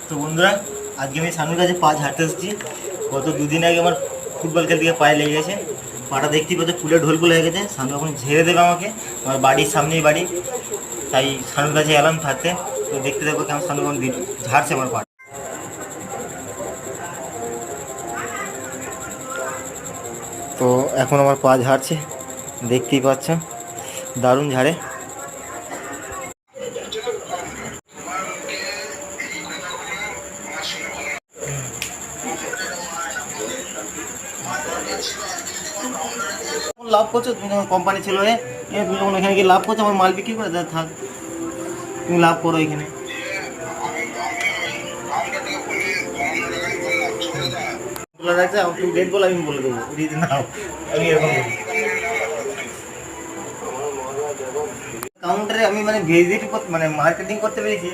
তো বন্ধুরা, আজকে আমি সানুর কাছে পা ঝাড়তে এসেছি। গত দুদিন আগে আমার ফুটবল খেলতে গিয়ে পায়ে লেগে গেছে। পাটা দেখতেই পাচ্ছ ফুলে ঢোলপুল হয়ে গেছে। সানু এখন ঝেড়ে দেবে আমাকে। আমার বাড়ির সামনেই বাড়ি, তাই সানুর কাছে এলাম ঝাড়তে। তো দেখতে দেখবো কেমন সানু এখন ঝাড়ছে আমার পা। তো এখন আমার পা ঝাড়ছে, দেখতেই পাচ্ছ, দারুণ ঝাড়ে। লাভ করছো তুমি, যখন কোম্পানি ছিল তুমি যখন এখানে গিয়ে লাভ করছো, আমার মাল বিক্রি করে দেয়। থাক, তুমি লাভ করো এখানে। বলে রাখছে তুমি ডেট বলে আমি বলে দেবো, দিদি নাও, আমি এরকম করি। কাউন্টারে আমি মানে ভিজিট করতে মানে মার্কেটিং করতে পেরেছি।